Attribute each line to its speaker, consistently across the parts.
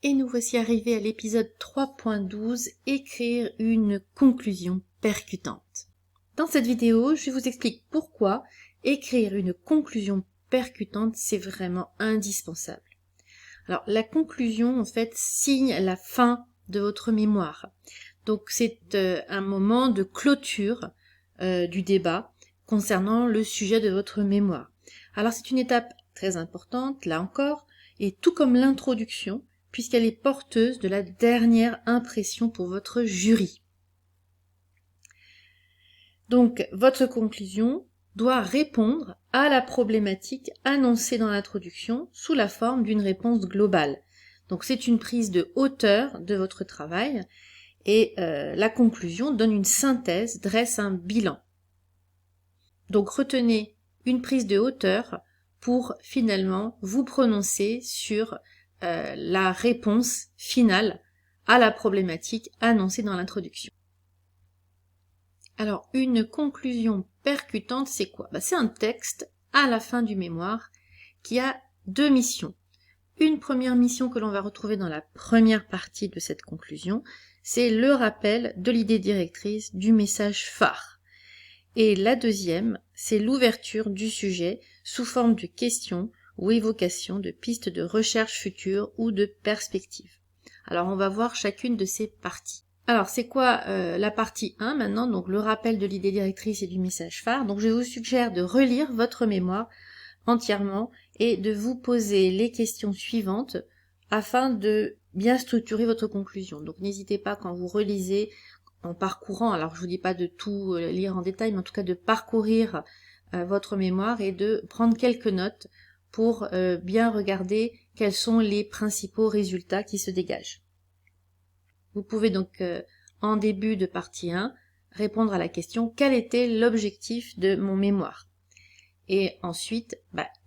Speaker 1: Et nous voici arrivés à l'épisode 3.12, écrire une conclusion percutante. Dans cette vidéo, je vous explique pourquoi écrire une conclusion percutante, c'est vraiment indispensable. Alors, la conclusion, en fait, signe la fin de votre mémoire. Donc, c'est un moment de clôture du débat concernant le sujet de votre mémoire. Alors, c'est une étape très importante, là encore, et tout comme l'introduction, puisqu'elle est porteuse de la dernière impression pour votre jury. Donc, votre conclusion doit répondre à la problématique annoncée dans l'introduction sous la forme d'une réponse globale. Donc, c'est une prise de hauteur de votre travail et la conclusion donne une synthèse, dresse un bilan. Donc, retenez une prise de hauteur pour finalement vous prononcer sur la réponse finale à la problématique annoncée dans l'introduction. Alors, une conclusion percutante, c'est quoi? C'est un texte à la fin du mémoire qui a deux missions. Une première mission que l'on va retrouver dans la première partie de cette conclusion, c'est le rappel de l'idée directrice du message phare. Et la deuxième, c'est l'ouverture du sujet sous forme de questions ou évocation de pistes de recherche future ou de perspectives. Alors on va voir chacune de ces parties. Alors c'est quoi la partie 1 maintenant, donc le rappel de l'idée directrice et du message phare. Donc je vous suggère de relire votre mémoire entièrement et de vous poser les questions suivantes afin de bien structurer votre conclusion. Donc n'hésitez pas quand vous relisez en parcourant, alors je vous dis pas de tout lire en détail, mais en tout cas de parcourir votre mémoire et de prendre quelques notes pour bien regarder quels sont les principaux résultats qui se dégagent. Vous pouvez donc, en début de partie 1, répondre à la question « Quel était l'objectif de mon mémoire ?» Et ensuite,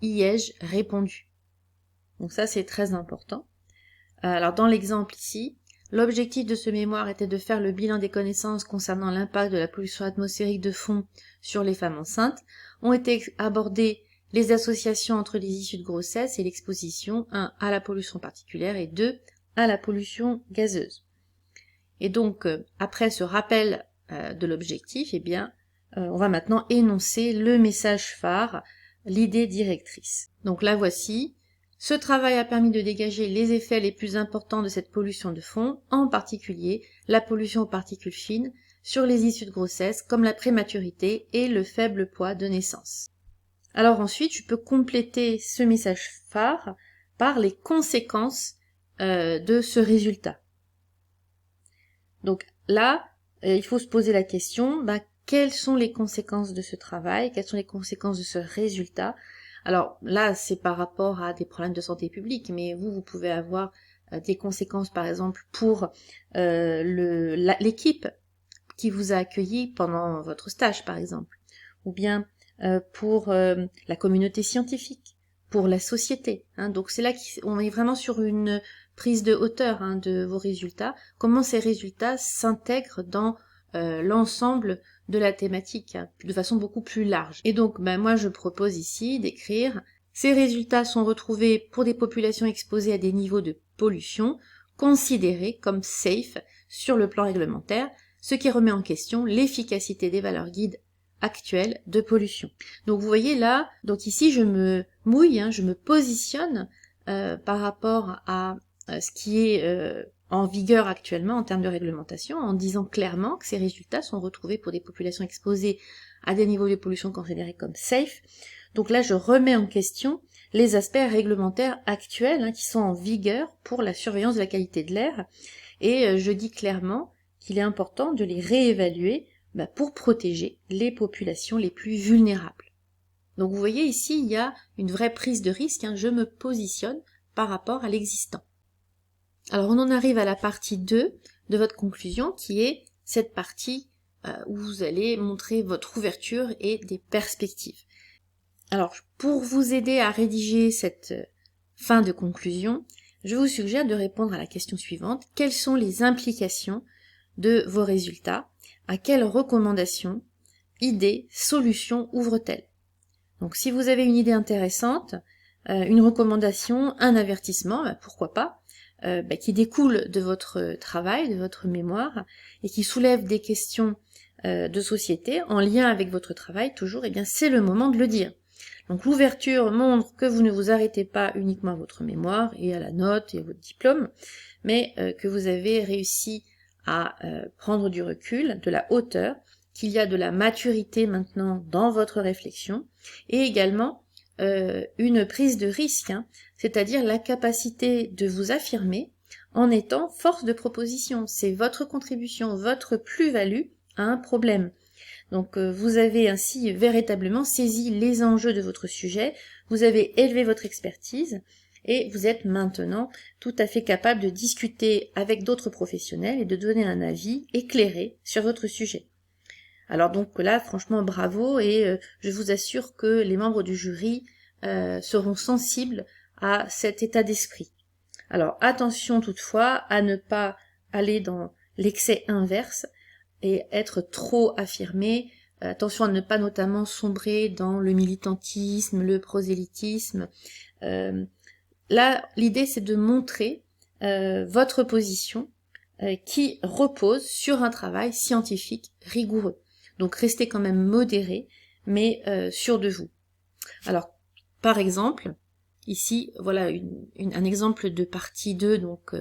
Speaker 1: y ai-je répondu? Donc ça, c'est très important. Alors dans l'exemple ici, l'objectif de ce mémoire était de faire le bilan des connaissances concernant l'impact de la pollution atmosphérique de fond sur les femmes enceintes. Ont été abordées les associations entre les issues de grossesse et l'exposition, 1 à la pollution particulière et 2 à la pollution gazeuse. Et donc, après ce rappel de l'objectif, on va maintenant énoncer le message phare, l'idée directrice. Donc là voici. Ce travail a permis de dégager les effets les plus importants de cette pollution de fond, en particulier la pollution aux particules fines sur les issues de grossesse comme la prématurité et le faible poids de naissance. Alors ensuite, je peux compléter ce message phare par les conséquences de ce résultat. Donc là, il faut se poser la question, quelles sont les conséquences de ce travail, quelles sont les conséquences de ce résultat? Alors là, c'est par rapport à des problèmes de santé publique, mais vous pouvez avoir des conséquences, par exemple, pour l'équipe qui vous a accueilli pendant votre stage, par exemple, ou bien pour la communauté scientifique, pour la société. Donc c'est là qu'on est vraiment sur une prise de hauteur de vos résultats, comment ces résultats s'intègrent dans l'ensemble de la thématique, de façon beaucoup plus large. Et donc, moi, je propose ici d'écrire « Ces résultats sont retrouvés pour des populations exposées à des niveaux de pollution considérés comme safe sur le plan réglementaire, ce qui remet en question l'efficacité des valeurs guides actuelles de pollution. » Donc, vous voyez là, donc ici, je me mouille, je me positionne par rapport à ce qui est en vigueur actuellement en termes de réglementation, en disant clairement que ces résultats sont retrouvés pour des populations exposées à des niveaux de pollution considérés comme safe. Donc là, je remets en question les aspects réglementaires actuels qui sont en vigueur pour la surveillance de la qualité de l'air, et je dis clairement qu'il est important de les réévaluer pour protéger les populations les plus vulnérables. Donc vous voyez ici, il y a une vraie prise de risque, je me positionne par rapport à l'existant. Alors on en arrive à la partie 2 de votre conclusion qui est cette partie où vous allez montrer votre ouverture et des perspectives. Alors pour vous aider à rédiger cette fin de conclusion, je vous suggère de répondre à la question suivante. Quelles sont les implications de vos résultats? À quelles recommandations, idées, solutions ouvrent-elles? Donc si vous avez une idée intéressante, une recommandation, un avertissement, pourquoi pas, qui découlent de votre travail, de votre mémoire, et qui soulèvent des questions de société en lien avec votre travail toujours, eh bien c'est le moment de le dire. Donc l'ouverture montre que vous ne vous arrêtez pas uniquement à votre mémoire et à la note et à votre diplôme, mais que vous avez réussi à prendre du recul, de la hauteur, qu'il y a de la maturité maintenant dans votre réflexion, et également une prise de risque, c'est-à-dire la capacité de vous affirmer en étant force de proposition. C'est votre contribution, votre plus-value à un problème. Donc vous avez ainsi véritablement saisi les enjeux de votre sujet, vous avez élevé votre expertise, et vous êtes maintenant tout à fait capable de discuter avec d'autres professionnels et de donner un avis éclairé sur votre sujet. Alors donc là, franchement, bravo, et je vous assure que les membres du jury seront sensibles à cet état d'esprit. Alors attention toutefois à ne pas aller dans l'excès inverse et être trop affirmé. Attention à ne pas notamment sombrer dans le militantisme, le prosélytisme. Là, l'idée c'est de montrer votre position qui repose sur un travail scientifique rigoureux. Donc restez quand même modéré, mais sûr de vous. Alors, par exemple, ici, voilà un exemple de partie 2, donc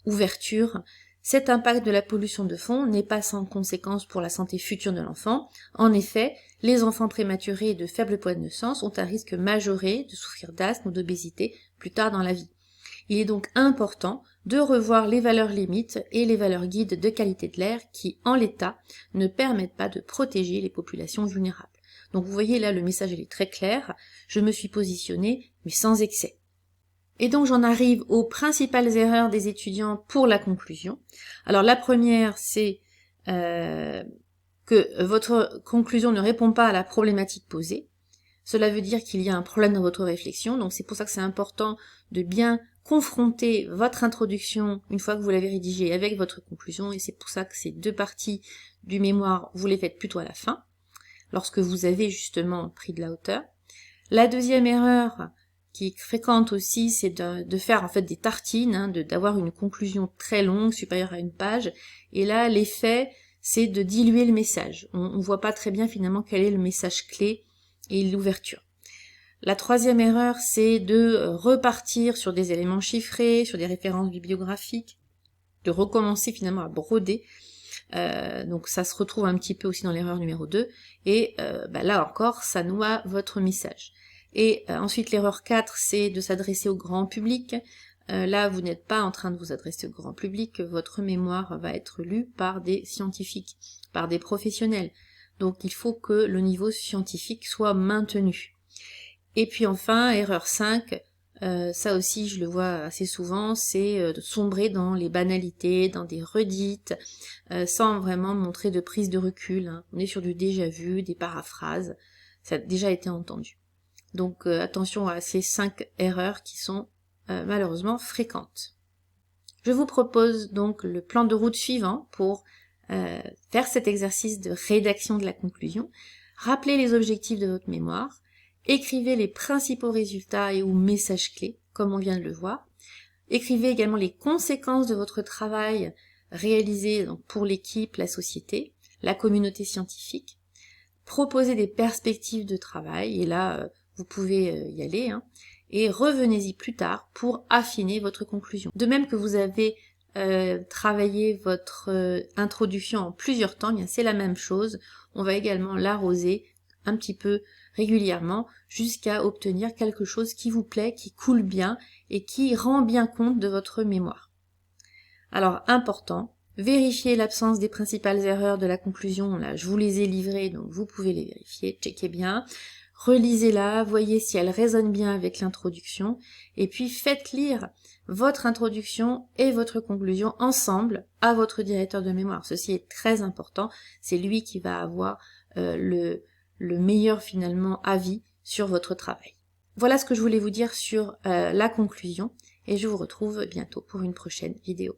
Speaker 1: ouverture. Cet impact de la pollution de fond n'est pas sans conséquence pour la santé future de l'enfant. En effet, les enfants prématurés et de faible poids de naissance ont un risque majoré de souffrir d'asthme ou d'obésité plus tard dans la vie. Il est donc important de revoir les valeurs limites et les valeurs guides de qualité de l'air qui, en l'état, ne permettent pas de protéger les populations vulnérables. Donc vous voyez là, le message il est très clair, je me suis positionnée, mais sans excès. Et donc j'en arrive aux principales erreurs des étudiants pour la conclusion. Alors la première, c'est que votre conclusion ne répond pas à la problématique posée. Cela veut dire qu'il y a un problème dans votre réflexion, donc c'est pour ça que c'est important de bien confronter votre introduction une fois que vous l'avez rédigée avec votre conclusion, et c'est pour ça que ces deux parties du mémoire, vous les faites plutôt à la fin, lorsque vous avez justement pris de la hauteur. La deuxième erreur, qui est fréquente aussi, c'est de faire en fait des tartines, d'avoir une conclusion très longue, supérieure à une page, et là l'effet c'est de diluer le message. On voit pas très bien finalement quel est le message clé et l'ouverture. La troisième erreur, c'est de repartir sur des éléments chiffrés, sur des références bibliographiques, de recommencer finalement à broder. Donc ça se retrouve un petit peu aussi dans l'erreur numéro 2, et là encore, ça noie votre message. Et ensuite, l'erreur 4, c'est de s'adresser au grand public. Là, vous n'êtes pas en train de vous adresser au grand public, votre mémoire va être lue par des scientifiques, par des professionnels. Donc il faut que le niveau scientifique soit maintenu. Et puis enfin, erreur 5, ça aussi je le vois assez souvent, c'est de sombrer dans les banalités, dans des redites, sans vraiment montrer de prise de recul. On est sur du déjà vu, des paraphrases, ça a déjà été entendu. Donc attention à ces 5 erreurs qui sont malheureusement fréquentes. Je vous propose donc le plan de route suivant pour faire cet exercice de rédaction de la conclusion. Rappelez les objectifs de votre mémoire, écrivez les principaux résultats et ou messages clés, comme on vient de le voir. Écrivez également les conséquences de votre travail réalisé donc, pour l'équipe, la société, la communauté scientifique. Proposez des perspectives de travail, et là, vous pouvez y aller, et revenez-y plus tard pour affiner votre conclusion. De même que vous avez travaillé votre introduction en plusieurs temps, bien c'est la même chose. On va également l'arroser un petit peu régulièrement jusqu'à obtenir quelque chose qui vous plaît, qui coule bien et qui rend bien compte de votre mémoire. Alors, important, vérifiez l'absence des principales erreurs de la conclusion. Là, je vous les ai livrées, donc vous pouvez les vérifier, checkez bien. Relisez-la, voyez si elle résonne bien avec l'introduction, et puis faites lire votre introduction et votre conclusion ensemble à votre directeur de mémoire. Ceci est très important, c'est lui qui va avoir le meilleur finalement avis sur votre travail. Voilà ce que je voulais vous dire sur la conclusion, et je vous retrouve bientôt pour une prochaine vidéo.